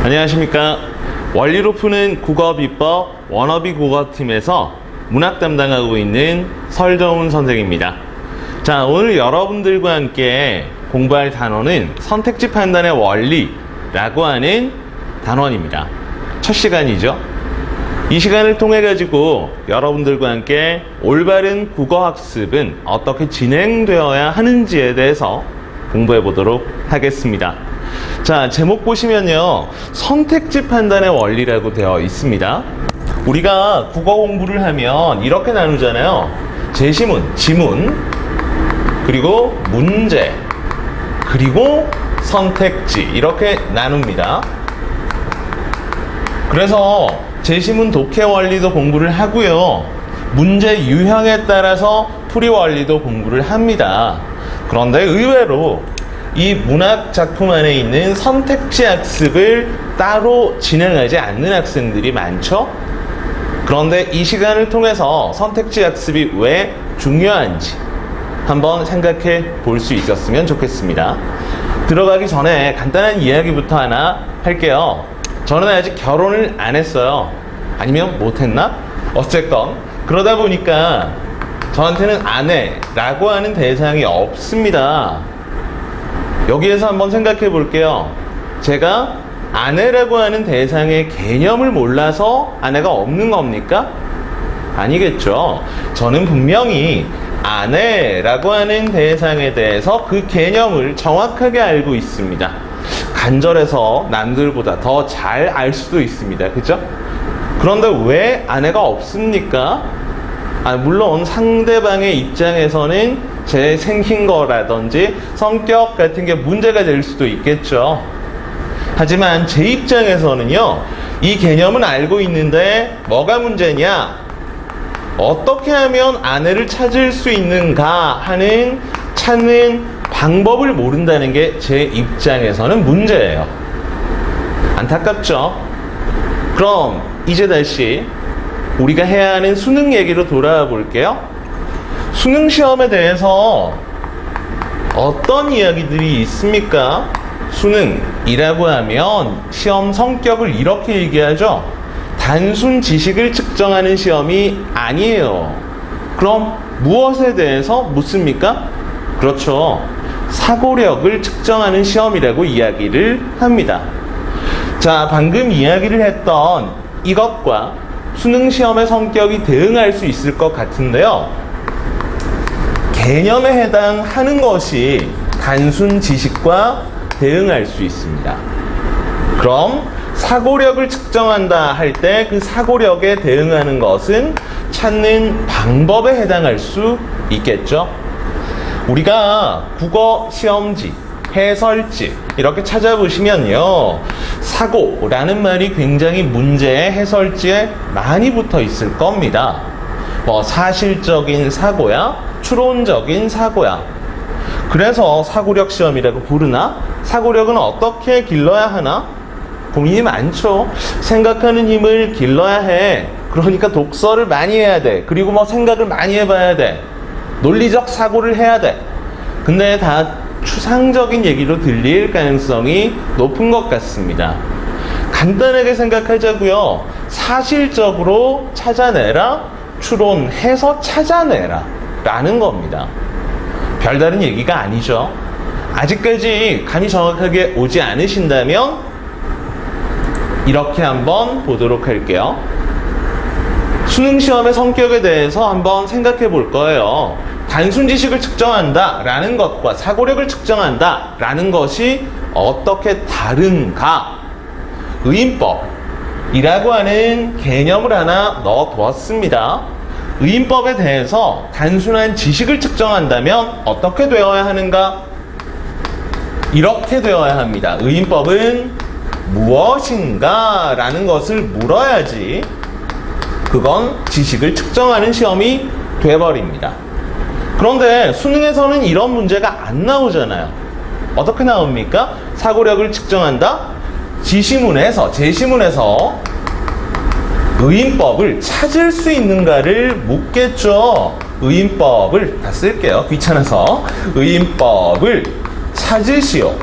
안녕하십니까. 원리로 푸는 국어비법 워너비 국어팀에서 문학 담당하고 있는 설정훈 선생입니다. 자, 오늘 여러분들과 함께 공부할 단어는 선택지 판단의 원리라고 하는 단원입니다. 첫 시간이죠. 이 시간을 통해 가지고 여러분들과 함께 올바른 국어 학습은 어떻게 진행되어야 하는지에 대해서 공부해 보도록 하겠습니다. 자, 제목 보시면요, 선택지 판단의 원리라고 되어 있습니다. 우리가 국어 공부를 하면 이렇게 나누잖아요. 제시문, 지문, 그리고 문제, 그리고 선택지, 이렇게 나눕니다. 그래서 제시문 독해 원리도 공부를 하고요, 문제 유형에 따라서 풀이 원리도 공부를 합니다. 그런데 의외로 이 문학 작품 안에 있는 선택지 학습을 따로 진행하지 않는 학생들이 많죠? 그런데 이 시간을 통해서 선택지 학습이 왜 중요한지 한번 생각해 볼 수 있었으면 좋겠습니다. 들어가기 전에 간단한 이야기부터 하나 할게요. 저는 아직 결혼을 안 했어요. 아니면 못했나? 어쨌건 그러다 보니까 저한테는 아내라고 하는 대상이 없습니다. 여기에서 한번 생각해 볼게요. 제가 아내라고 하는 대상의 개념을 몰라서 아내가 없는 겁니까? 아니겠죠. 저는 분명히 아내라고 하는 대상에 대해서 그 개념을 정확하게 알고 있습니다. 간절해서 남들보다 더 잘 알 수도 있습니다. 그죠? 그런데 왜 아내가 없습니까? 물론 상대방의 입장에서는 제 생긴 거라든지 성격 같은 게 문제가 될 수도 있겠죠. 하지만 제 입장에서는요, 이 개념은 알고 있는데 뭐가 문제냐? 어떻게 하면 아내를 찾을 수 있는가 하는 찾는 방법을 모른다는 게 제 입장에서는 문제예요. 안타깝죠? 그럼 이제 다시 우리가 해야 하는 수능 얘기로 돌아와 볼게요. 수능 시험에 대해서 어떤 이야기들이 있습니까? 수능이라고 하면 시험 성격을 이렇게 얘기하죠. 단순 지식을 측정하는 시험이 아니에요. 그럼 무엇에 대해서 묻습니까? 그렇죠. 사고력을 측정하는 시험이라고 이야기를 합니다. 자, 방금 이야기를 했던 이것과 수능 시험의 성격이 대응할 수 있을 것 같은데요. 개념에 해당하는 것이 단순 지식과 대응할 수 있습니다. 그럼 사고력을 측정한다 할 때 그 사고력에 대응하는 것은 찾는 방법에 해당할 수 있겠죠. 우리가 국어 시험지, 해설지 이렇게 찾아보시면요, 사고라는 말이 굉장히 문제의 해설지에 많이 붙어 있을 겁니다. 사실적인 사고야, 추론적인 사고야. 그래서 사고력 시험이라고 부르나? 사고력은 어떻게 길러야 하나? 고민이 많죠. 생각하는 힘을 길러야 해. 그러니까 독서를 많이 해야 돼. 그리고 생각을 많이 해봐야 돼. 논리적 사고를 해야 돼. 근데 다 추상적인 얘기로 들릴 가능성이 높은 것 같습니다. 간단하게 생각하자고요. 사실적으로 찾아내라, 추론해서 찾아내라 라는 겁니다. 별다른 얘기가 아니죠. 아직까지 감이 정확하게 오지 않으신다면 이렇게 한번 보도록 할게요. 수능 시험의 성격에 대해서 한번 생각해 볼 거예요. 단순 지식을 측정한다 라는 것과 사고력을 측정한다 라는 것이 어떻게 다른가? 의인법이라고 하는 개념을 하나 넣어두었습니다. 의인법에 대해서 단순한 지식을 측정한다면 어떻게 되어야 하는가? 이렇게 되어야 합니다. 의인법은 무엇인가? 라는 것을 물어야지 그건 지식을 측정하는 시험이 돼버립니다. 그런데 수능에서는 이런 문제가 안 나오잖아요. 어떻게 나옵니까? 사고력을 측정한다? 제시문에서 의인법을 찾을 수 있는가를 묻겠죠. 의인법을 다 쓸게요. 귀찮아서. 의인법을 찾으시오.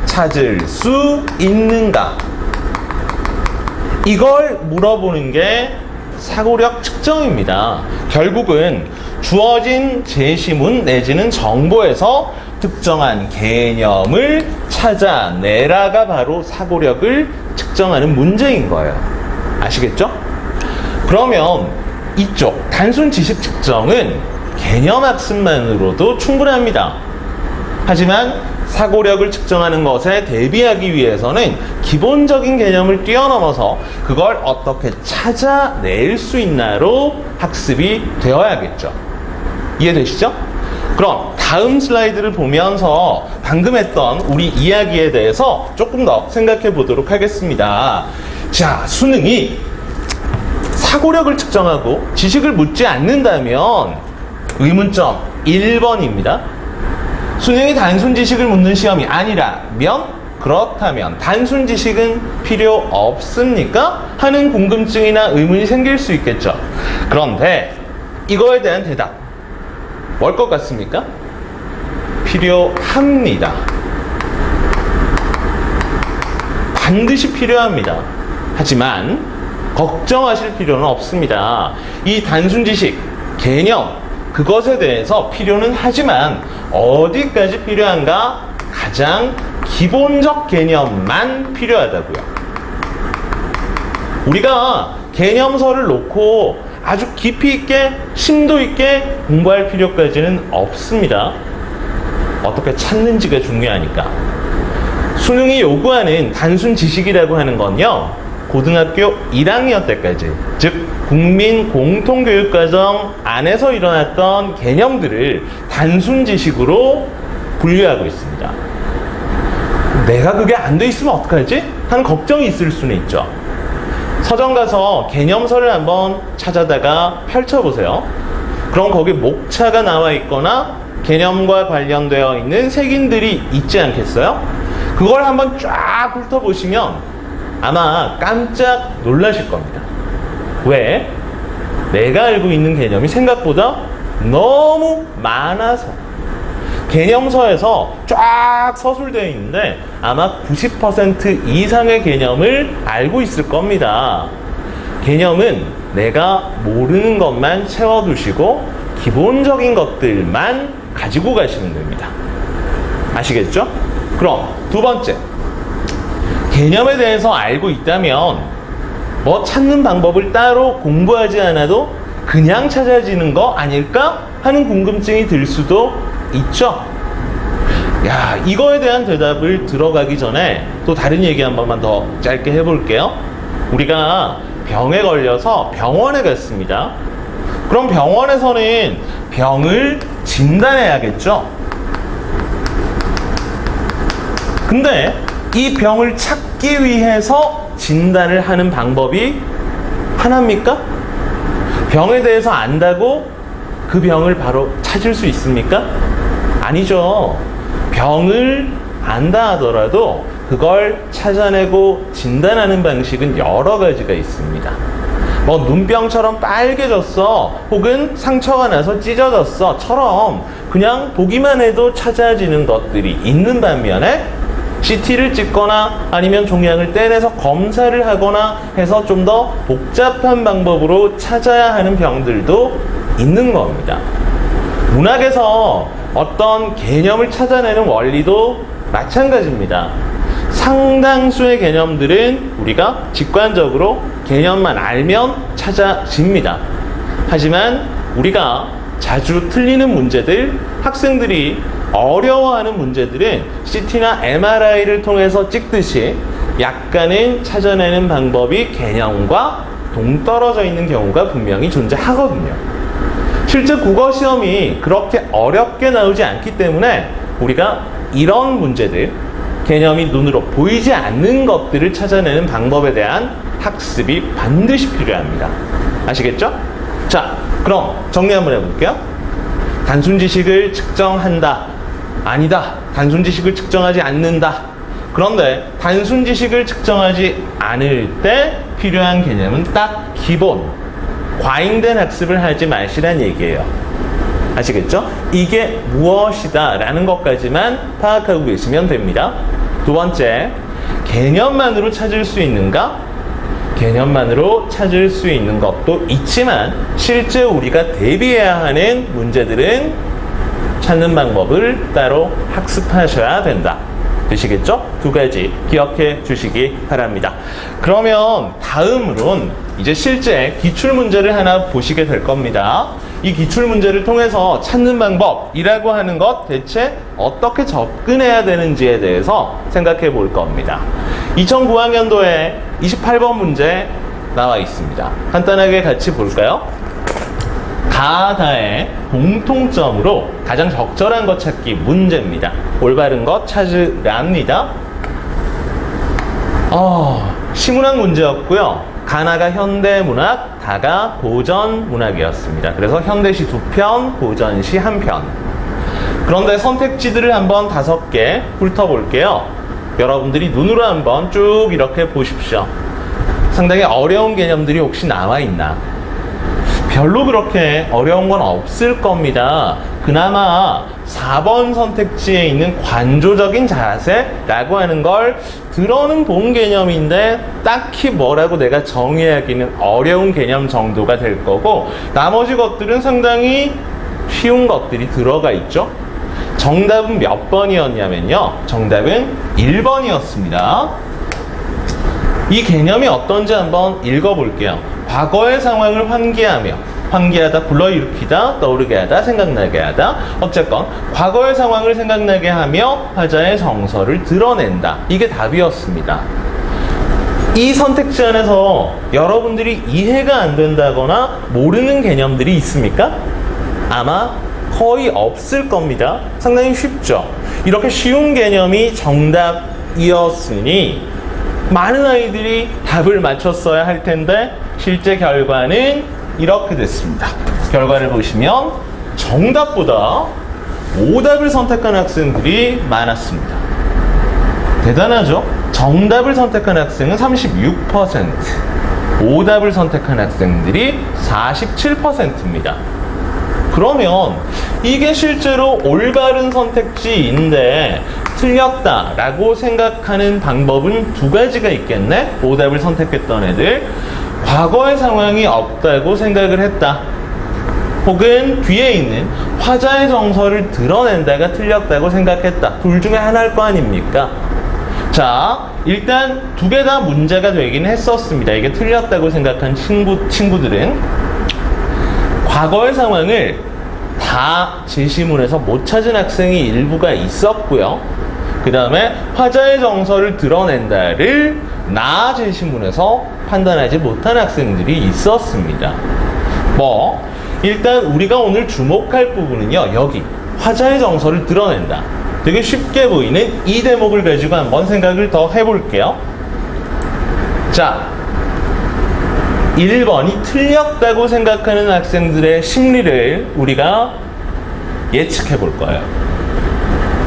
찾을 수 있는가? 이걸 물어보는 게 사고력 측정입니다. 결국은 주어진 제시문 내지는 정보에서 특정한 개념을 찾아내라가 바로 사고력을 측정하는 문제인 거예요. 아시겠죠? 그러면 이쪽 단순 지식 측정은 개념 학습만으로도 충분합니다. 하지만 사고력을 측정하는 것에 대비하기 위해서는 기본적인 개념을 뛰어넘어서 그걸 어떻게 찾아낼 수 있나로 학습이 되어야겠죠. 이해되시죠? 그럼 다음 슬라이드를 보면서 방금 했던 우리 이야기에 대해서 조금 더 생각해 보도록 하겠습니다. 자, 수능이 사고력을 측정하고 지식을 묻지 않는다면 의문점 1번입니다. 수능이 단순 지식을 묻는 시험이 아니라면 그렇다면 단순 지식은 필요 없습니까? 하는 궁금증이나 의문이 생길 수 있겠죠. 그런데 이거에 대한 대답 뭘 것 같습니까? 필요합니다. 반드시 필요합니다. 하지만 걱정하실 필요는 없습니다. 이 단순 지식, 개념, 그것에 대해서 필요는 하지만 어디까지 필요한가? 가장 기본적 개념만 필요하다고요. 우리가 개념서를 놓고 아주 깊이 있게, 심도 있게 공부할 필요까지는 없습니다. 어떻게 찾는지가 중요하니까. 수능이 요구하는 단순 지식이라고 하는 건요, 고등학교 1학년 때까지, 즉 국민공통교육과정 안에서 일어났던 개념들을 단순 지식으로 분류하고 있습니다. 내가 그게 안 돼 있으면 어떡하지? 하는 걱정이 있을 수는 있죠. 서점 가서 개념서를 한번 찾아다가 펼쳐보세요. 그럼 거기 목차가 나와 있거나 개념과 관련되어 있는 색인들이 있지 않겠어요? 그걸 한번 쫙 훑어보시면 아마 깜짝 놀라실 겁니다. 왜? 내가 알고 있는 개념이 생각보다 너무 많아서. 개념서에서 쫙 서술되어 있는데 아마 90% 이상의 개념을 알고 있을 겁니다. 개념은 내가 모르는 것만 채워두시고 기본적인 것들만 가지고 가시면 됩니다. 아시겠죠? 그럼 두 번째, 개념에 대해서 알고 있다면 뭐 찾는 방법을 따로 공부하지 않아도 그냥 찾아지는 거 아닐까 하는 궁금증이 들 수도 있죠. 야, 이거에 대한 대답을 들어가기 전에 또 다른 얘기 한 번만 더 짧게 해볼게요. 우리가 병에 걸려서 병원에 갔습니다. 그럼 병원에서는 병을 진단해야겠죠. 근데 이 병을 찾기 위해서 진단을 하는 방법이 하나입니까? 병에 대해서 안다고 그 병을 바로 찾을 수 있습니까? 아니죠. 병을 안다 하더라도 그걸 찾아내고 진단하는 방식은 여러 가지가 있습니다. 뭐 눈병처럼 빨개졌어, 혹은 상처가 나서 찢어졌어 처럼 그냥 보기만 해도 찾아지는 것들이 있는 반면에 CT를 찍거나 아니면 종양을 떼내서 검사를 하거나 해서 좀 더 복잡한 방법으로 찾아야 하는 병들도 있는 겁니다. 문학에서 어떤 개념을 찾아내는 원리도 마찬가지입니다. 상당수의 개념들은 우리가 직관적으로 개념만 알면 찾아집니다. 하지만 우리가 자주 틀리는 문제들, 학생들이 어려워하는 문제들은 CT나 MRI를 통해서 찍듯이 약간은 찾아내는 방법이 개념과 동떨어져 있는 경우가 분명히 존재하거든요. 실제 국어 시험이 그렇게 어렵게 나오지 않기 때문에 우리가 이런 문제들, 개념이 눈으로 보이지 않는 것들을 찾아내는 방법에 대한 학습이 반드시 필요합니다. 아시겠죠? 자, 그럼 정리 한번 해볼게요. 단순 지식을 측정한다. 아니다. 단순 지식을 측정하지 않는다. 그런데 단순 지식을 측정하지 않을 때 필요한 개념은 딱 기본, 과잉된 학습을 하지 마시란 얘기예요. 아시겠죠? 이게 무엇이다 라는 것까지만 파악하고 계시면 됩니다. 두 번째, 개념만으로 찾을 수 있는가? 개념만으로 찾을 수 있는 것도 있지만 실제 우리가 대비해야 하는 문제들은 찾는 방법을 따로 학습하셔야 된다. 되시겠죠? 두 가지 기억해 주시기 바랍니다. 그러면 다음으론 이제 실제 기출문제를 하나 보시게 될 겁니다. 이 기출문제를 통해서 찾는 방법이라고 하는 것 대체 어떻게 접근해야 되는지에 대해서 생각해 볼 겁니다. 2009학년도에 28번 문제 나와 있습니다. 간단하게 같이 볼까요? 다의 공통점으로 가장 적절한 것 찾기 문제입니다. 올바른 것 찾으랍니다. 시문학 문제였고요. 가나가 현대문학, 다가 고전문학이었습니다. 그래서 현대시 2편, 고전시 1편. 그런데 선택지들을 한번 5개 훑어볼게요. 여러분들이 눈으로 한번 쭉 이렇게 보십시오. 상당히 어려운 개념들이 혹시 남아있나? 별로 그렇게 어려운 건 없을 겁니다. 그나마 4번 선택지에 있는 관조적인 자세라고 하는 걸 들어는 본 개념인데 딱히 뭐라고 내가 정의하기는 어려운 개념 정도가 될 거고, 나머지 것들은 상당히 쉬운 것들이 들어가 있죠. 정답은 몇 번이었냐면요, 정답은 1번이었습니다. 이 개념이 어떤지 한번 읽어볼게요. 과거의 상황을 환기하며, 환기하다, 불러일으키다, 떠오르게 하다, 생각나게 하다. 어쨌건 과거의 상황을 생각나게 하며 화자의 정서를 드러낸다. 이게 답이었습니다. 이 선택지 안에서 여러분들이 이해가 안 된다거나 모르는 개념들이 있습니까? 아마 거의 없을 겁니다. 상당히 쉽죠. 이렇게 쉬운 개념이 정답이었으니 많은 아이들이 답을 맞췄어야 할 텐데 실제 결과는 이렇게 됐습니다. 결과를 보시면 정답보다 오답을 선택한 학생들이 많았습니다. 대단하죠? 정답을 선택한 학생은 36%, 오답을 선택한 학생들이 47%입니다. 그러면 이게 실제로 올바른 선택지인데 틀렸다라고 생각하는 방법은 두 가지가 있겠네? 오답을 선택했던 애들, 과거의 상황이 없다고 생각을 했다, 혹은 뒤에 있는 화자의 정서를 드러낸다가 틀렸다고 생각했다. 둘 중에 하나일 거 아닙니까? 자, 일단 두 개 다 문제가 되긴 했었습니다. 이게 틀렸다고 생각한 친구들은 과거의 상황을 다 제시문에서 못 찾은 학생이 일부가 있었고요. 그 다음에 화자의 정서를 드러낸다를 나 제시문에서 판단하지 못한 학생들이 있었습니다. 일단 우리가 오늘 주목할 부분은요, 여기 화자의 정서를 드러낸다. 되게 쉽게 보이는 이 대목을 가지고 한번 생각을 더 해볼게요. 자, 1번이 틀렸다고 생각하는 학생들의 심리를 우리가 예측해 볼 거예요.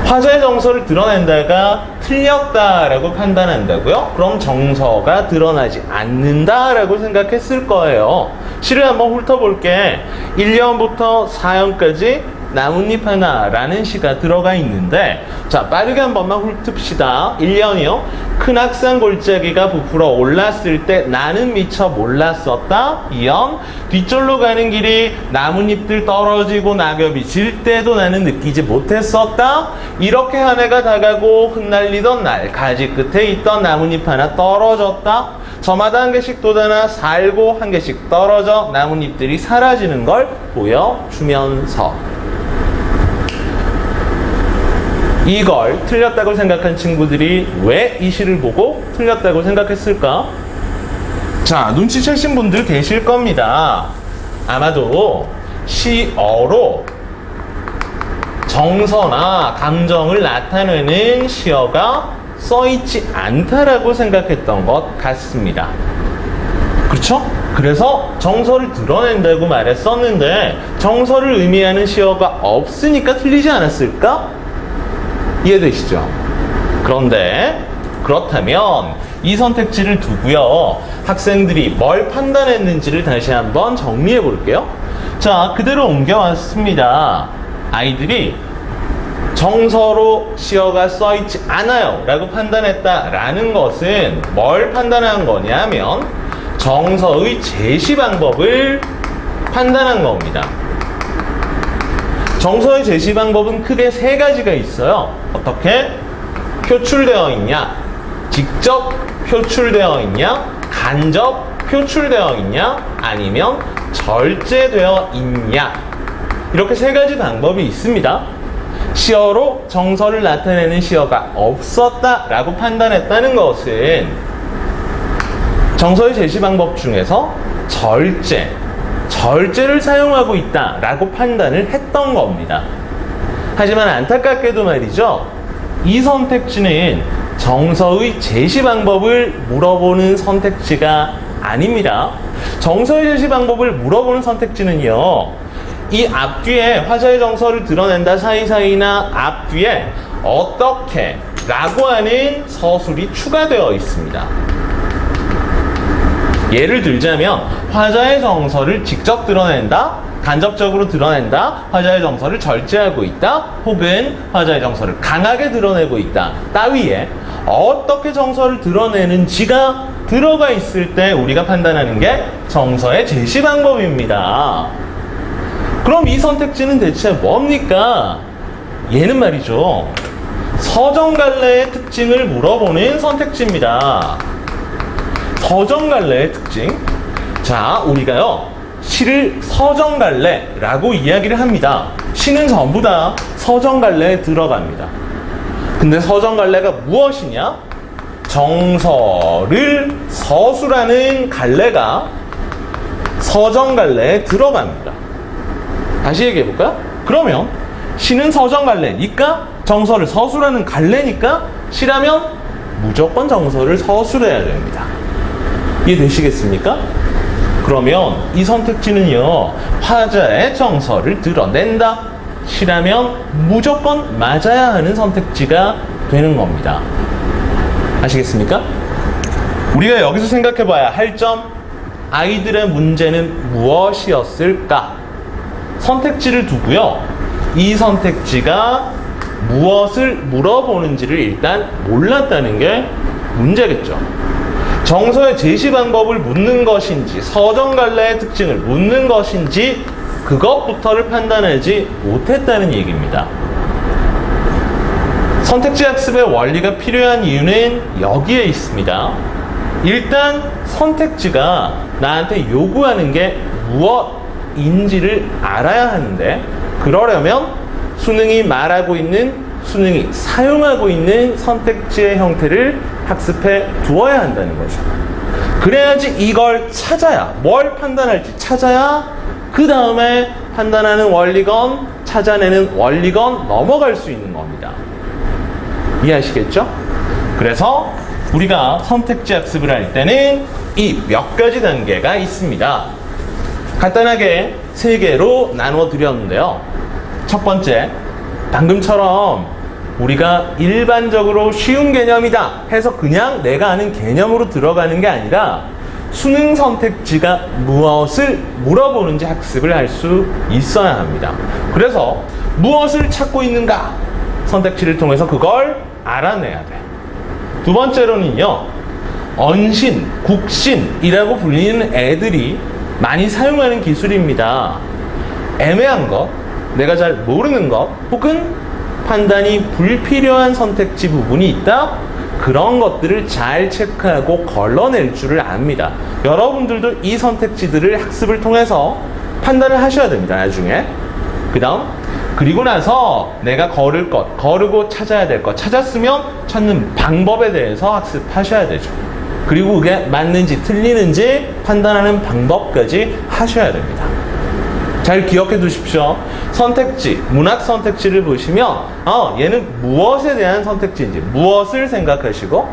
화자의 정서를 드러낸다가 틀렸다라고 판단한다고요? 그럼 정서가 드러나지 않는다라고 생각했을 거예요. 시를 한번 훑어볼게. 1년부터 4년까지 나뭇잎 하나라는 시가 들어가 있는데, 자, 빠르게 한 번만 훑읍시다. 1년이요. 큰 악산 골짜기가 부풀어 올랐을 때 나는 미처 몰랐었다. 2년. 뒤절로 가는 길이 나뭇잎들 떨어지고 낙엽이 질 때도 나는 느끼지 못했었다. 이렇게 한 해가 다가고 흩날리던 날 가지 끝에 있던 나뭇잎 하나 떨어졌다. 저마다 한 개씩 돋아나 살고 한 개씩 떨어져 나뭇잎들이 사라지는 걸 보여주면서, 이걸 틀렸다고 생각한 친구들이 왜 이 시를 보고 틀렸다고 생각했을까? 자, 눈치채신 분들 계실 겁니다. 아마도 시어로 정서나 감정을 나타내는 시어가 써있지 않다라고 생각했던 것 같습니다. 그렇죠? 그래서 정서를 드러낸다고 말했었는데 정서를 의미하는 시어가 없으니까 틀리지 않았을까? 이해되시죠? 그런데 그렇다면 이 선택지를 두고요, 학생들이 뭘 판단했는지를 다시 한번 정리해 볼게요. 자, 그대로 옮겨왔습니다. 아이들이 정서로 시어가 써있지 않아요 라고 판단했다라는 것은 뭘 판단한 거냐면 정서의 제시 방법을 판단한 겁니다. 정서의 제시 방법은 크게 세 가지가 있어요. 어떻게? 표출되어 있냐? 직접 표출되어 있냐? 간접 표출되어 있냐? 아니면 절제되어 있냐? 이렇게 세 가지 방법이 있습니다. 시어로 정서를 나타내는 시어가 없었다라고 판단했다는 것은 정서의 제시 방법 중에서 절제를 사용하고 있다라고 판단을 했던 겁니다. 하지만 안타깝게도 말이죠. 이 선택지는 정서의 제시 방법을 물어보는 선택지가 아닙니다. 정서의 제시 방법을 물어보는 선택지는요, 이 앞뒤에 화자의 정서를 드러낸다 사이사이나 앞뒤에 어떻게 라고 하는 서술이 추가되어 있습니다. 예를 들자면 화자의 정서를 직접 드러낸다, 간접적으로 드러낸다, 화자의 정서를 절제하고 있다, 혹은 화자의 정서를 강하게 드러내고 있다 따위에 어떻게 정서를 드러내는지가 들어가 있을 때 우리가 판단하는 게 정서의 제시 방법입니다. 그럼 이 선택지는 대체 뭡니까? 얘는 말이죠, 서정갈래의 특징을 물어보는 선택지입니다. 서정갈래의 특징. 자, 우리가요, 시를 서정갈래라고 이야기를 합니다. 시는 전부 다 서정갈래에 들어갑니다. 근데 서정갈래가 무엇이냐? 정서를 서술하는 갈래가 서정갈래에 들어갑니다. 다시 얘기해볼까요? 그러면 시는 서정갈래니까, 정서를 서술하는 갈래니까, 시라면 무조건 정서를 서술해야 됩니다. 이해되시겠습니까? 그러면 이 선택지는요, 화자의 정서를 드러낸다, 시라면 무조건 맞아야 하는 선택지가 되는 겁니다. 아시겠습니까? 우리가 여기서 생각해 봐야 할 점, 아이들의 문제는 무엇이었을까? 선택지를 두고요, 이 선택지가 무엇을 물어보는지를 일단 몰랐다는 게 문제겠죠. 정서의 제시 방법을 묻는 것인지, 서정갈래의 특징을 묻는 것인지, 그것부터를 판단하지 못했다는 얘기입니다. 선택지 학습의 원리가 필요한 이유는 여기에 있습니다. 일단 선택지가 나한테 요구하는 게 무엇인지를 알아야 하는데, 그러려면 수능이 말하고 있는, 수능이 사용하고 있는 선택지의 형태를 학습해 두어야 한다는 거죠. 그래야지 이걸 찾아야, 뭘 판단할지 찾아야 그 다음에 판단하는 원리건 찾아내는 원리건 넘어갈 수 있는 겁니다. 이해하시겠죠? 그래서 우리가 선택지 학습을 할 때는 이 몇 가지 단계가 있습니다. 간단하게 3개로 나누어 드렸는데요. 첫 번째, 방금처럼 우리가 일반적으로 쉬운 개념이다 해서 그냥 내가 아는 개념으로 들어가는 게 아니라 수능 선택지가 무엇을 물어보는지 학습을 할 수 있어야 합니다. 그래서 무엇을 찾고 있는가? 선택지를 통해서 그걸 알아내야 돼. 두 번째로는요, 언신, 국신이라고 불리는 애들이 많이 사용하는 기술입니다. 애매한 것, 내가 잘 모르는 것, 혹은 판단이 불필요한 선택지 부분이 있다? 그런 것들을 잘 체크하고 걸러낼 줄을 압니다. 여러분들도 이 선택지들을 학습을 통해서 판단을 하셔야 됩니다, 나중에. 그 다음, 그리고 나서 내가 걸을 것, 거르고 찾아야 될 것, 찾았으면 찾는 방법에 대해서 학습하셔야 되죠. 그리고 그게 맞는지 틀리는지 판단하는 방법까지 하셔야 됩니다. 잘 기억해 두십시오. 선택지, 문학 선택지를 보시면 얘는 무엇에 대한 선택지인지, 무엇을 생각하시고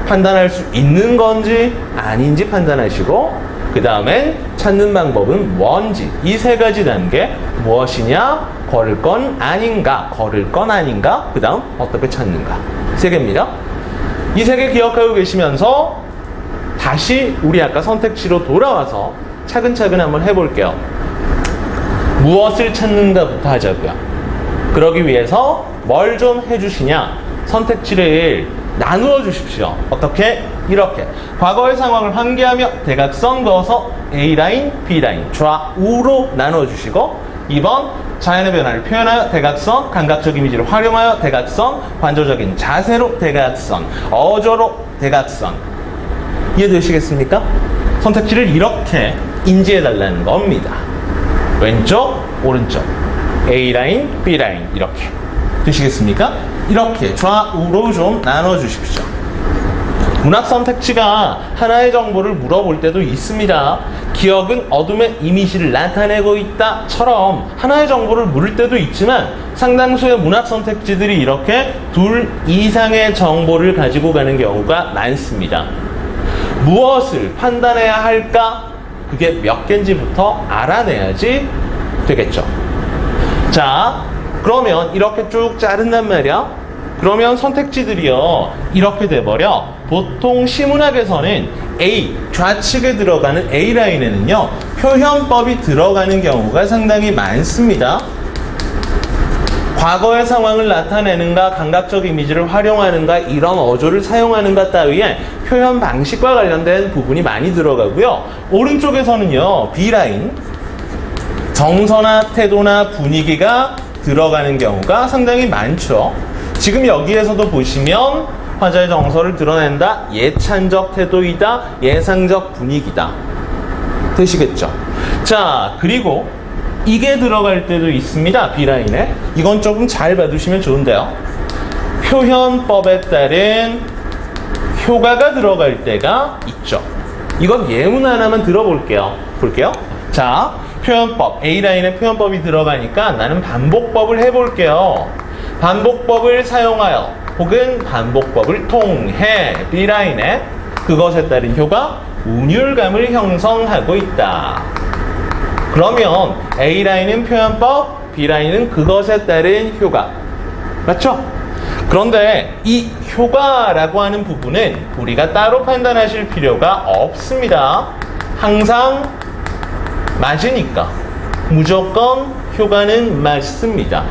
판단할 수 있는 건지 아닌지 판단하시고, 그 다음엔 찾는 방법은 뭔지, 이 3가지 단계, 무엇이냐, 걸을 건 아닌가, 걸을 건 아닌가, 그 다음 어떻게 찾는가, 3개입니다. 이 3개 기억하고 계시면서 다시 우리 아까 선택지로 돌아와서 차근차근 한번 해볼게요. 무엇을 찾는가부터 하자고요. 그러기 위해서 뭘 좀 해주시냐, 선택지를 나누어 주십시오. 어떻게? 이렇게. 과거의 상황을 환기하며 대각선 그어서 A라인, B라인 좌우로 나누어 주시고 2번 자연의 변화를 표현하여 대각선, 감각적 이미지를 활용하여 대각선, 관조적인 자세로 대각선, 어조로 대각선. 이해되시겠습니까? 선택지를 이렇게 인지해달라는 겁니다. 왼쪽, 오른쪽, A라인, B라인 이렇게. 되시겠습니까? 이렇게 좌우로 좀 나눠주십시오. 문학 선택지가 하나의 정보를 물어볼 때도 있습니다. 기억은 어둠의 이미지를 나타내고 있다처럼 하나의 정보를 물을 때도 있지만 상당수의 문학 선택지들이 이렇게 둘 이상의 정보를 가지고 가는 경우가 많습니다. 무엇을 판단해야 할까? 그게 몇 개인지부터 알아내야지 되겠죠. 자, 그러면 이렇게 쭉 자른단 말이야. 그러면 선택지들이요 이렇게 돼버려. 보통 시문학에서는 A, 좌측에 들어가는 A라인에는요 표현법이 들어가는 경우가 상당히 많습니다. 과거의 상황을 나타내는가, 감각적 이미지를 활용하는가, 이런 어조를 사용하는가 따위에 표현 방식과 관련된 부분이 많이 들어가고요. 오른쪽에서는요 B라인, 정서나 태도나 분위기가 들어가는 경우가 상당히 많죠. 지금 여기에서도 보시면 화자의 정서를 드러낸다, 예찬적 태도이다, 예상적 분위기다. 되시겠죠? 자, 그리고 이게 들어갈 때도 있습니다. B라인에. 이건 조금 잘 봐두시면 좋은데요. 표현법에 따른 효과가 들어갈 때가 있죠. 이건 예문 하나만 들어볼게요. 볼게요. 자, 표현법, A라인에 표현법이 들어가니까 나는 반복법을 해볼게요. 반복법을 사용하여 혹은 반복법을 통해 B라인에 그것에 따른 효과, 운율감을 형성하고 있다. 그러면 A라인은 표현법, B라인은 그것에 따른 효과. 맞죠? 그런데 이 효과라고 하는 부분은 우리가 따로 판단하실 필요가 없습니다. 항상 맞으니까 무조건 효과는 맞습니다.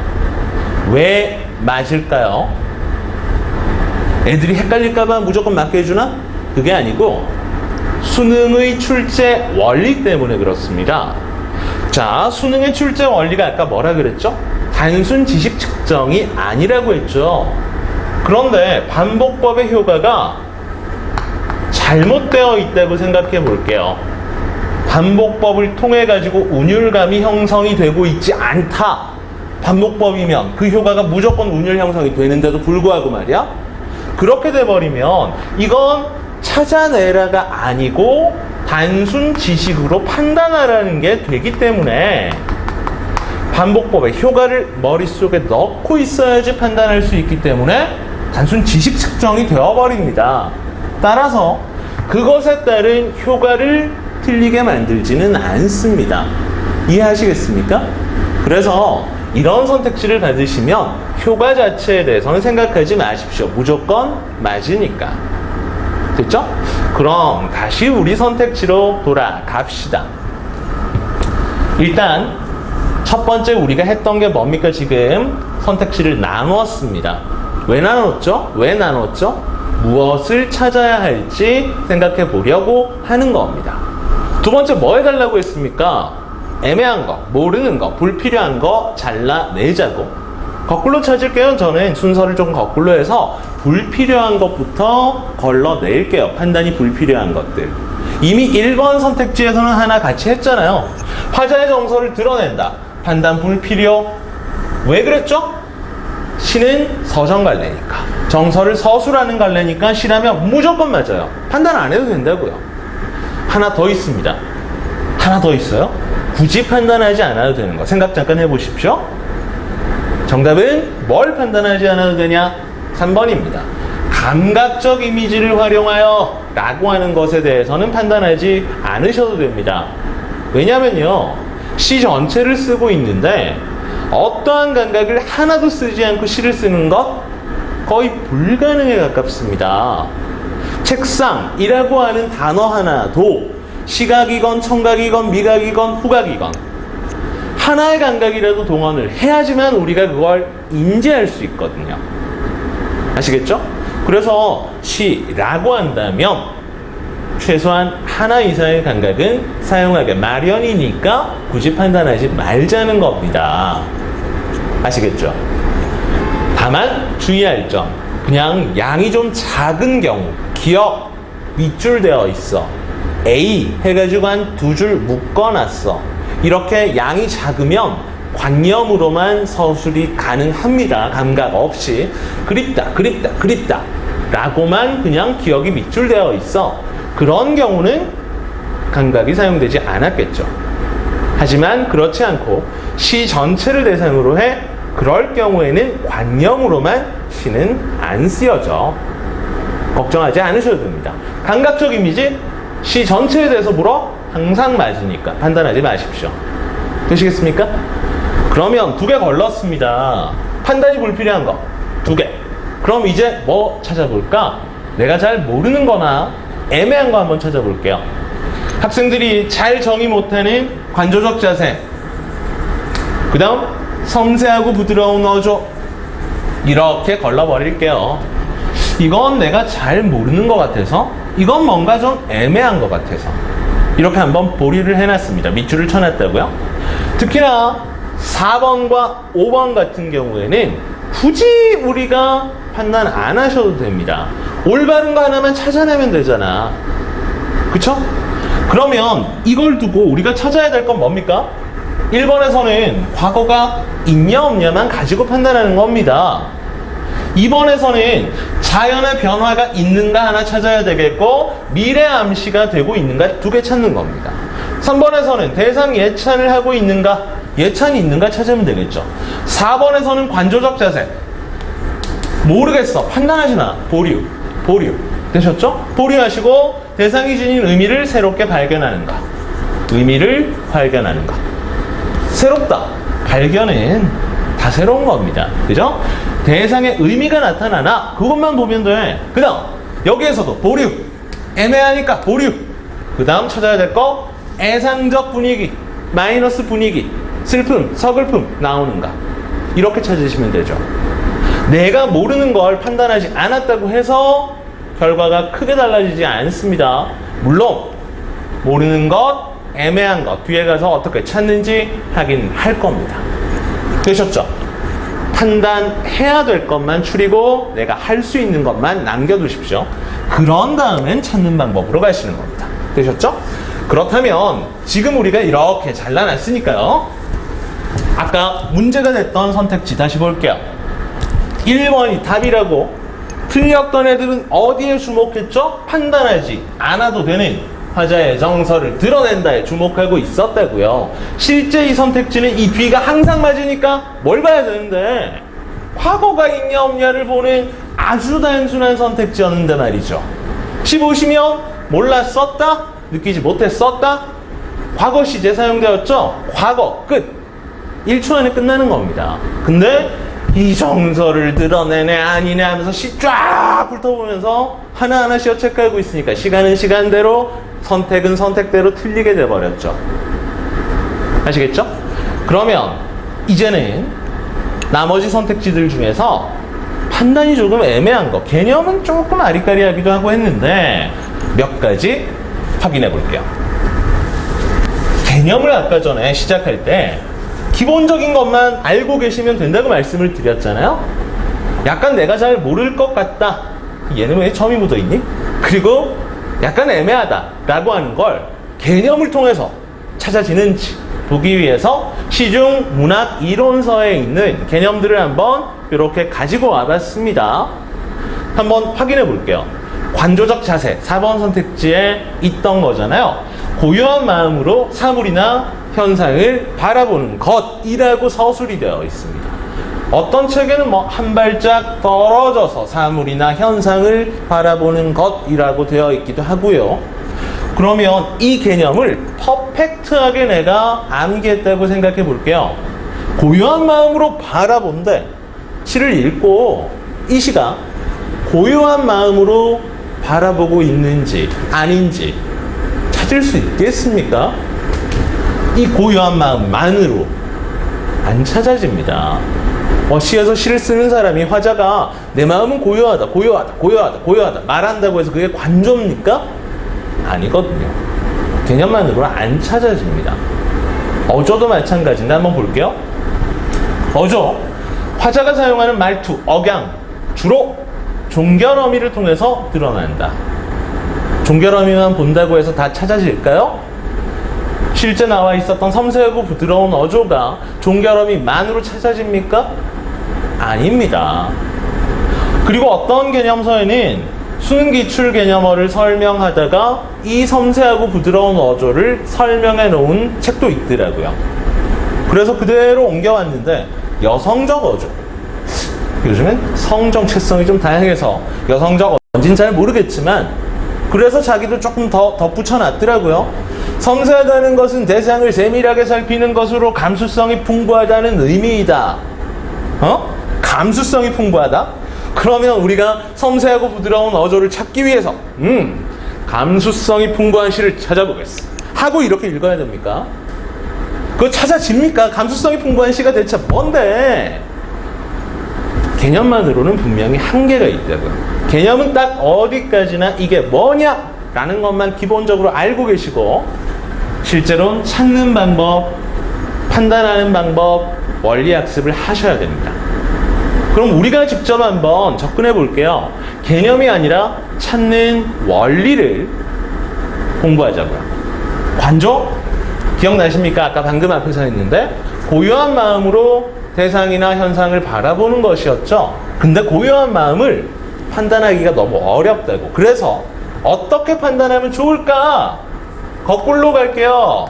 왜 맞을까요? 애들이 헷갈릴까봐 무조건 맞게 해주나? 그게 아니고 수능의 출제 원리 때문에 그렇습니다. 자, 수능의 출제 원리가 아까 뭐라 그랬죠? 단순 지식 측정이 아니라고 했죠. 그런데 반복법의 효과가 잘못되어 있다고 생각해 볼게요. 반복법을 통해 가지고 운율감이 형성이 되고 있지 않다. 반복법이면 그 효과가 무조건 운율 형성이 되는데도 불구하고 말이야. 그렇게 돼버리면 이건 찾아내라가 아니고 단순 지식으로 판단하라는 게 되기 때문에 반복법의 효과를 머릿속에 넣고 있어야지 판단할 수 있기 때문에 단순 지식 측정이 되어버립니다. 따라서 그것에 따른 효과를 틀리게 만들지는 않습니다. 이해하시겠습니까? 그래서 이런 선택지를 받으시면 효과 자체에 대해서는 생각하지 마십시오. 무조건 맞으니까. 됐죠? 그럼 다시 우리 선택지로 돌아갑시다. 일단 첫 번째 우리가 했던 게 뭡니까? 지금 선택지를 나누었습니다. 왜 나눴죠? 왜 나눴죠? 무엇을 찾아야 할지 생각해 보려고 하는 겁니다. 두 번째 뭐 해달라고 했습니까? 애매한 거, 모르는 거, 불필요한 거 잘라내자고. 거꾸로 찾을게요. 저는 순서를 좀 거꾸로 해서 불필요한 것부터 걸러낼게요. 판단이 불필요한 것들. 이미 1번 선택지에서는 하나 같이 했잖아요. 화자의 정서를 드러낸다. 판단 불필요. 왜 그랬죠? 시는 서정 갈래니까. 정서를 서술하는 갈래니까 시라면 무조건 맞아요. 판단 안 해도 된다고요. 하나 더 있습니다. 하나 더 있어요. 굳이 판단하지 않아도 되는 거. 생각 잠깐 해보십시오. 정답은 뭘 판단하지 않아도 되냐? 3번입니다. 감각적 이미지를 활용하여 라고 하는 것에 대해서는 판단하지 않으셔도 됩니다. 왜냐면요, 시 전체를 쓰고 있는데 어떠한 감각을 하나도 쓰지 않고 시를 쓰는 것 거의 불가능에 가깝습니다. 책상이라고 하는 단어 하나도 시각이건 청각이건 미각이건 후각이건 하나의 감각이라도 동원을 해야지만 우리가 그걸 인지할 수 있거든요. 아시겠죠? 그래서 시라고 한다면 최소한 하나 이상의 감각은 사용하게 마련이니까 굳이 판단하지 말자는 겁니다. 아시겠죠? 다만 주의할 점, 그냥 양이 좀 작은 경우, 기억 밑줄 되어 있어, A 해가지고 한 두 줄 묶어놨어, 이렇게 양이 작으면 관념으로만 서술이 가능합니다. 감각 없이 그립다 그립다 그립다 라고만 그냥 기억이 밑줄 되어 있어, 그런 경우는 감각이 사용되지 않았겠죠. 하지만 그렇지 않고 시 전체를 대상으로 해 그럴 경우에는 관념으로만 시는 안 쓰여져. 걱정하지 않으셔도 됩니다. 감각적 이미지 시 전체에 대해서 물어 항상 맞으니까 판단하지 마십시오. 되시겠습니까? 그러면 2개 걸렀습니다. 판단이 불필요한 거 2개. 그럼 이제 뭐 찾아볼까? 내가 잘 모르는 거나 애매한 거 한번 찾아볼게요. 학생들이 잘 정의 못하는 관조적 자세, 그 다음 섬세하고 부드러운 어조, 이렇게 걸러버릴게요. 이건 내가 잘 모르는 것 같아서, 이건 뭔가 좀 애매한 것 같아서 이렇게 한번 보류를 해놨습니다. 밑줄을 쳐놨다고요. 특히나 4번과 5번 같은 경우에는 굳이 우리가 판단 안 하셔도 됩니다. 올바른 거 하나만 찾아내면 되잖아. 그쵸? 그러면 이걸 두고 우리가 찾아야 될 건 뭡니까? 1번에서는 과거가 있냐 없냐만 가지고 판단하는 겁니다. 2번에서는 자연의 변화가 있는가 하나 찾아야 되겠고, 미래 암시가 되고 있는가 2개 찾는 겁니다. 3번에서는 대상 예찬을 하고 있는가, 예찬이 있는가 찾으면 되겠죠. 4번에서는 관조적 자세, 모르겠어, 판단하지 마, 보류 되셨죠? 보류하시고 대상이 지닌 의미를 새롭게 발견하는가, 의미를 발견하는가. 새롭다, 발견은 다 새로운 겁니다. 그죠? 대상의 의미가 나타나나 그것만 보면 돼. 그 다음 여기에서도 보류, 애매하니까 보류. 그 다음 찾아야 될 거 애상적 분위기, 마이너스 분위기, 슬픔, 서글픔 나오는가, 이렇게 찾으시면 되죠. 내가 모르는 걸 판단하지 않았다고 해서 결과가 크게 달라지지 않습니다. 물론 모르는 것, 애매한 것 뒤에 가서 어떻게 찾는지 확인할 겁니다. 되셨죠? 판단해야 될 것만 추리고 내가 할 수 있는 것만 남겨두십시오. 그런 다음엔 찾는 방법으로 가시는 겁니다. 되셨죠? 그렇다면 지금 우리가 이렇게 잘라놨으니까요, 아까 문제가 됐던 선택지 다시 볼게요. 1번이 답이라고 틀렸던 애들은 어디에 주목했죠? 판단하지 않아도 되는 화자의 정서를 드러낸다에 주목하고 있었다고요. 실제 이 선택지는 이 뒤가 항상 맞으니까 뭘 봐야 되는데, 과거가 있냐 없냐를 보는 아주 단순한 선택지였는데 말이죠. 15시면 몰랐었다? 느끼지 못했었다? 과거 시제 사용되었죠? 과거 끝. 1초 안에 끝나는 겁니다. 근데 이 정서를 드러내네 아니네 하면서 시 쫙 훑어보면서 하나하나씩 체크하고 있으니까 시간은 시간대로, 선택은 선택대로 틀리게 돼버렸죠. 아시겠죠? 그러면 이제는 나머지 선택지들 중에서 판단이 조금 애매한 거, 개념은 조금 아리까리하기도 하고 했는데 몇 가지 확인해 볼게요. 개념을 아까 전에 시작할 때 기본적인 것만 알고 계시면 된다고 말씀을 드렸잖아요. 약간 내가 잘 모를 것 같다, 얘는 왜 점이 묻어있니? 그리고 약간 애매하다 라고 하는 걸 개념을 통해서 찾아지는지 보기 위해서 시중 문학 이론서에 있는 개념들을 한번 이렇게 가지고 와봤습니다. 한번 확인해 볼게요. 관조적 자세 4번 선택지에 있던 거잖아요. 고요한 마음으로 사물이나 현상을 바라보는 것이라고 서술이 되어 있습니다. 어떤 책에는 뭐 한 발짝 떨어져서 사물이나 현상을 바라보는 것이라고 되어 있기도 하고요. 그러면 이 개념을 퍼펙트하게 내가 암기했다고 생각해 볼게요. 고요한 마음으로 바라본데, 시를 읽고 이 시가 고요한 마음으로 바라보고 있는지 아닌지 찾을 수 있겠습니까? 이 고요한 마음만으로 안 찾아집니다. 시에서 시를 쓰는 사람이 화자가 내 마음은 고요하다, 고요하다, 고요하다, 고요하다 말한다고 해서 그게 관조입니까? 아니거든요. 개념만으로는 안 찾아집니다. 어조도 마찬가지인데 한번 볼게요. 어조, 화자가 사용하는 말투, 억양, 주로 종결어미를 통해서 드러난다. 종결어미만 본다고 해서 다 찾아질까요? 실제 나와 있었던 섬세하고 부드러운 어조가 종결어미만으로 찾아집니까? 아닙니다. 그리고 어떤 개념서에는 순기출 개념어를 설명하다가 이 섬세하고 부드러운 어조를 설명해 놓은 책도 있더라고요. 그래서 그대로 옮겨왔는데 여성적 어조, 요즘엔 성 정체성이 좀 다양해서 여성적 어조인지는 잘 모르겠지만 그래서 자기도 조금 더 덧붙여 놨더라고요. 섬세하다는 것은 대상을 세밀하게 살피는 것으로 감수성이 풍부하다는 의미이다. 감수성이 풍부하다? 그러면 우리가 섬세하고 부드러운 어조를 찾기 위해서 감수성이 풍부한 시를 찾아보겠어 하고 이렇게 읽어야 됩니까? 그거 찾아집니까? 감수성이 풍부한 시가 대체 뭔데? 개념만으로는 분명히 한계가 있다고요. 개념은 딱 어디까지나 이게 뭐냐? 라는 것만 기본적으로 알고 계시고 실제로는 찾는 방법, 판단하는 방법, 원리 학습을 하셔야 됩니다. 그럼 우리가 직접 한번 접근해 볼게요. 개념이 아니라 찾는 원리를 공부하자고요. 관조? 기억나십니까? 아까 방금 앞에서 했는데 고요한 마음으로 대상이나 현상을 바라보는 것이었죠. 근데 고요한 마음을 판단하기가 너무 어렵다고. 그래서 어떻게 판단하면 좋을까? 거꾸로 갈게요.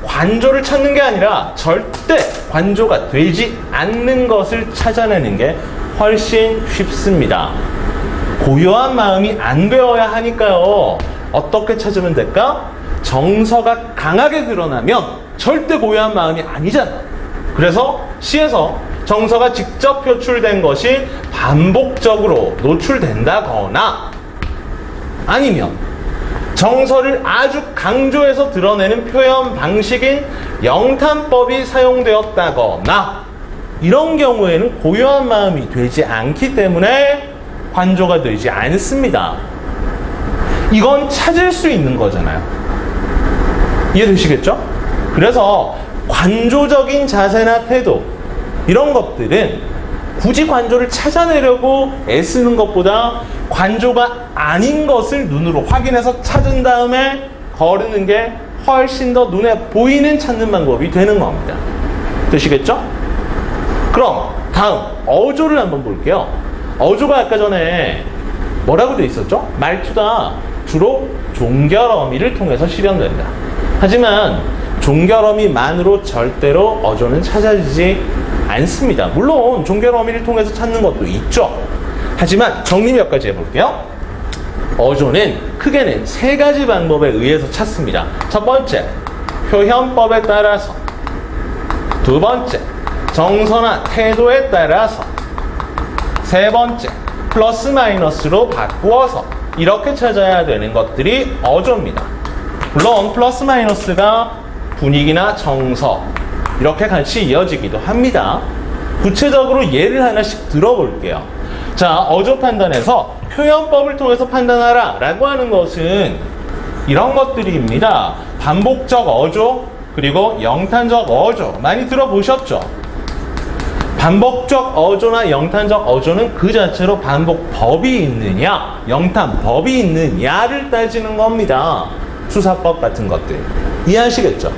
관조를 찾는 게 아니라 절대 관조가 되지 않는 것을 찾아내는 게 훨씬 쉽습니다. 고요한 마음이 안 되어야 하니까요. 어떻게 찾으면 될까? 정서가 강하게 드러나면 절대 고요한 마음이 아니잖아. 그래서 시에서 정서가 직접 표출된 것이 반복적으로 노출된다거나 아니면 정서를 아주 강조해서 드러내는 표현 방식인 영탄법이 사용되었다거나 이런 경우에는 고요한 마음이 되지 않기 때문에 관조가 되지 않습니다. 이건 찾을 수 있는 거잖아요. 이해되시겠죠? 그래서 관조적인 자세나 태도 이런 것들은 굳이 관조를 찾아내려고 애쓰는 것보다 관조가 아닌 것을 눈으로 확인해서 찾은 다음에 거르는 게 훨씬 더 눈에 보이는 찾는 방법이 되는 겁니다. 되시겠죠? 그럼 다음 어조를 한번 볼게요. 어조가 아까 전에 뭐라고 돼 있었죠? 말투가 주로 종결어미를 통해서 실현된다. 하지만 종결어미만으로 절대로 어조는 찾아지지 않습니다. 물론 종결어미를 통해서 찾는 것도 있죠. 하지만 정리 몇 가지 해볼게요. 어조는 크게는 세 가지 방법에 의해서 찾습니다. 첫 번째, 표현법에 따라서. 두 번째, 정서나 태도에 따라서. 세 번째, 플러스 마이너스로 바꾸어서 이렇게 찾아야 되는 것들이 어조입니다. 물론 플러스 마이너스가 분위기나 정서 이렇게 같이 이어지기도 합니다. 구체적으로 예를 하나씩 들어볼게요. 자, 어조 판단에서 표현법을 통해서 판단하라 라고 하는 것은 이런 것들입니다. 반복적 어조 그리고 영탄적 어조 많이 들어보셨죠? 반복적 어조나 영탄적 어조는 그 자체로 반복법이 있느냐 영탄법이 있느냐를 따지는 겁니다. 수사법 같은 것들 이해하시겠죠?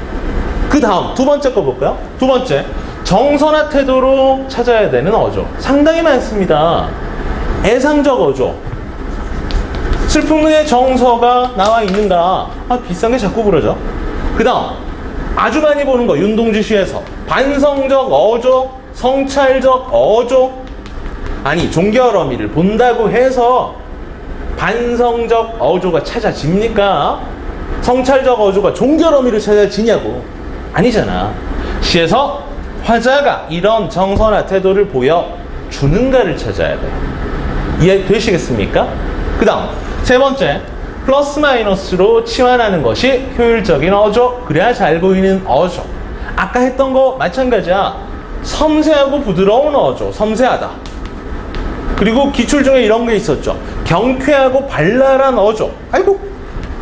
그 다음 두 번째 거 볼까요? 두 번째, 정서나 태도로 찾아야 되는 어조 상당히 많습니다. 애상적 어조, 슬픔의 정서가 나와 있는가? 비싼 게 자꾸 부러져. 그 다음 아주 많이 보는 거 윤동주 시에서 반성적 어조, 성찰적 어조. 아니 종결어미를 본다고 해서 반성적 어조가 찾아집니까? 성찰적 어조가 종결어미를 찾아지냐고. 아니잖아. 시에서 화자가 이런 정서나 태도를 보여주는가를 찾아야 돼요. 이해되시겠습니까? 그 다음 세 번째, 플러스 마이너스로 치환하는 것이 효율적인 어조, 그래야 잘 보이는 어조. 아까 했던 거 마찬가지야. 섬세하고 부드러운 어조, 섬세하다. 그리고 기출 중에 이런 게 있었죠. 경쾌하고 발랄한 어조. 아이고,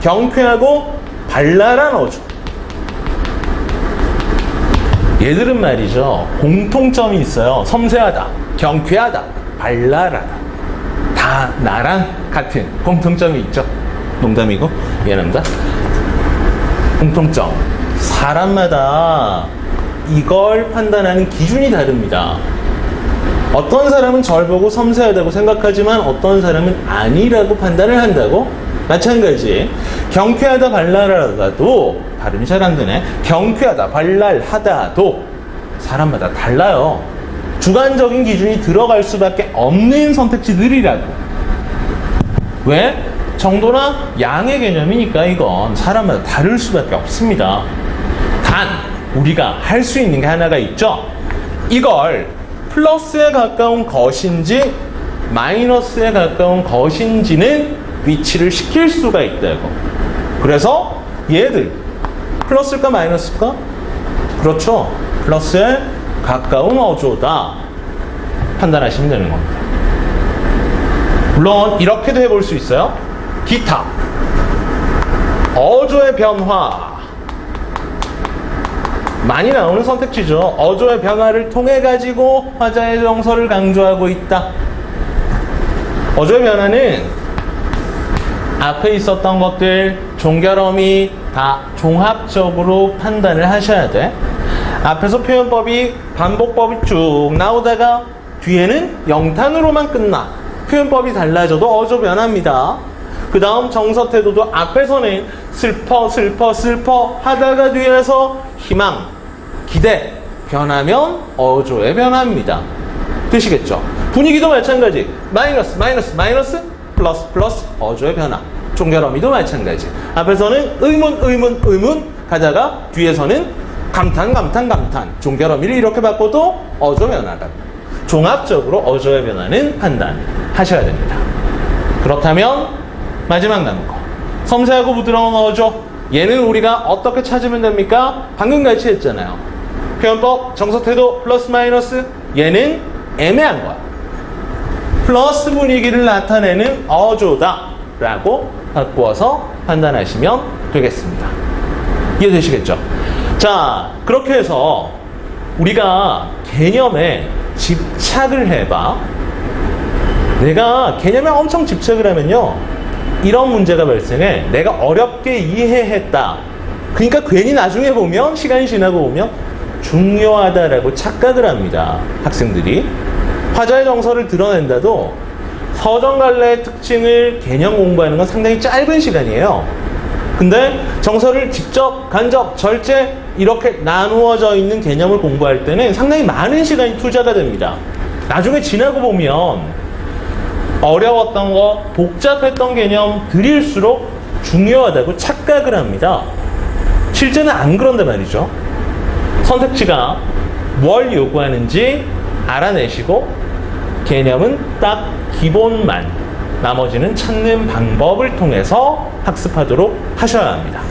경쾌하고 발랄한 어조. 얘들은 말이죠, 공통점이 있어요. 섬세하다, 경쾌하다, 발랄하다. 다 나랑 같은 공통점이 있죠. 농담이고 미안합니다. 공통점. 사람마다 이걸 판단하는 기준이 다릅니다. 어떤 사람은 절 보고 섬세하다고 생각하지만 어떤 사람은 아니라고 판단을 한다고? 마찬가지. 경쾌하다, 발랄하다도 발음이 잘 안 되네. 경쾌하다, 발랄하다도 사람마다 달라요. 주관적인 기준이 들어갈 수밖에 없는 선택지들이라고. 왜? 정도나 양의 개념이니까 이건 사람마다 다를 수밖에 없습니다. 단 우리가 할 수 있는 게 하나가 있죠. 이걸 플러스에 가까운 것인지 마이너스에 가까운 것인지는 위치를 시킬 수가 있다고. 그래서 얘들 플러스일까 마이너스일까? 그렇죠. 플러스에 가까운 어조다 판단하시면 되는 겁니다. 물론 이렇게도 해볼 수 있어요. 기타 어조의 변화 많이 나오는 선택지죠. 어조의 변화를 통해 가지고 화자의 정서를 강조하고 있다. 어조의 변화는 앞에 있었던 것들 종결어미 다 종합적으로 판단을 하셔야 돼. 앞에서 표현법이 반복법이 쭉 나오다가 뒤에는 영탄으로만 끝나. 표현법이 달라져도 어조 변화입니다. 그 다음 정서 태도도 앞에서는 슬퍼 하다가 뒤에서 희망, 기대 변하면 어조의 변화입니다. 되시겠죠? 분위기도 마찬가지. 마이너스 플러스 어조의 변화. 종결어미도 마찬가지. 앞에서는 의문 가다가 뒤에서는 감탄 종결어미를 이렇게 바꿔도 어조 변화다. 종합적으로 어조의 변화는 판단하셔야 됩니다. 그렇다면 마지막 남은 거 섬세하고 부드러운 어조, 얘는 우리가 어떻게 찾으면 됩니까? 방금 같이 했잖아요. 표현법 정서태도 플러스 마이너스, 얘는 애매한 거야. 플러스 분위기를 나타내는 어조다 라고 바꾸어서 판단하시면 되겠습니다. 이해되시겠죠? 자, 그렇게 해서 우리가 개념에 집착을 해봐. 내가 개념에 엄청 집착을 하면요, 이런 문제가 발생해. 내가 어렵게 이해했다. 그러니까 괜히 나중에 보면, 시간이 지나고 보면 중요하다라고 착각을 합니다. 학생들이. 화자의 정서를 드러낸다도 서정갈래의 특징을 개념 공부하는 건 상당히 짧은 시간이에요. 근데 정서를 직접, 간접, 절제 이렇게 나누어져 있는 개념을 공부할 때는 상당히 많은 시간이 투자가 됩니다. 나중에 지나고 보면 어려웠던 거, 복잡했던 개념들일수록 중요하다고 착각을 합니다. 실제는 안 그런데 말이죠. 선택지가 뭘 요구하는지 알아내시고 개념은 딱 기본만, 나머지는 찾는 방법을 통해서 학습하도록 하셔야 합니다.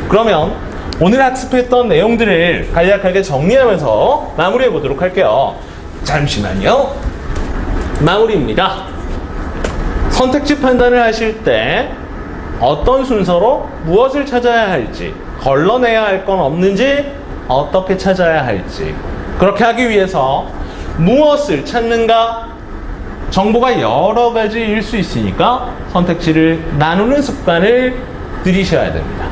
그러면 오늘 학습했던 내용들을 간략하게 정리하면서 마무리해 보도록 할게요. 잠시만요. 마무리입니다. 선택지 판단을 하실 때 어떤 순서로 무엇을 찾아야 할지, 걸러내야 할 건 없는지, 어떻게 찾아야 할지, 그렇게 하기 위해서 무엇을 찾는가? 정보가 여러 가지일 수 있으니까 선택지를 나누는 습관을 들이셔야 됩니다.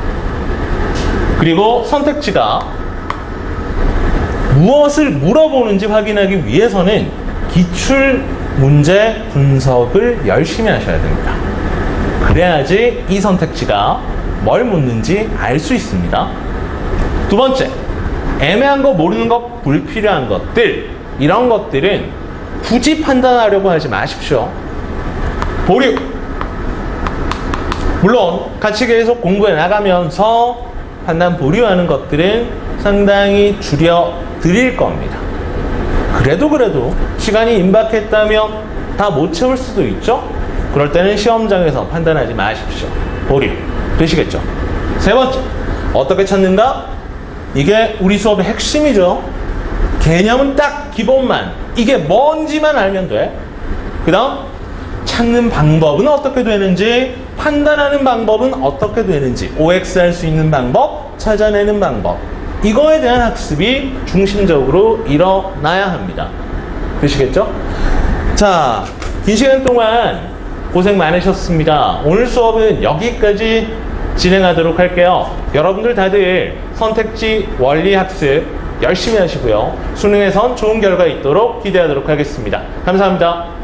그리고 선택지가 무엇을 물어보는지 확인하기 위해서는 기출 문제 분석을 열심히 하셔야 됩니다. 그래야지 이 선택지가 뭘 묻는지 알 수 있습니다. 두 번째, 애매한 거, 모르는 거, 불필요한 것들, 이런 것들은 굳이 판단하려고 하지 마십시오. 보류. 물론 같이 계속 공부해 나가면서 판단 보류하는 것들은 상당히 줄여 드릴 겁니다. 그래도 시간이 임박했다면 다 못 채울 수도 있죠. 그럴 때는 시험장에서 판단하지 마십시오. 보류. 되시겠죠? 세 번째, 어떻게 찾는가? 이게 우리 수업의 핵심이죠. 개념은 딱 기본만, 이게 뭔지만 알면 돼. 그 다음 찾는 방법은 어떻게 되는지, 판단하는 방법은 어떻게 되는지, OX 할 수 있는 방법, 찾아내는 방법, 이거에 대한 학습이 중심적으로 일어나야 합니다. 되시겠죠? 자, 긴 시간 동안 고생 많으셨습니다. 오늘 수업은 여기까지 진행하도록 할게요. 여러분들 다들 선택지 원리 학습 열심히 하시고요. 수능에선 좋은 결과 있도록 기대하도록 하겠습니다. 감사합니다.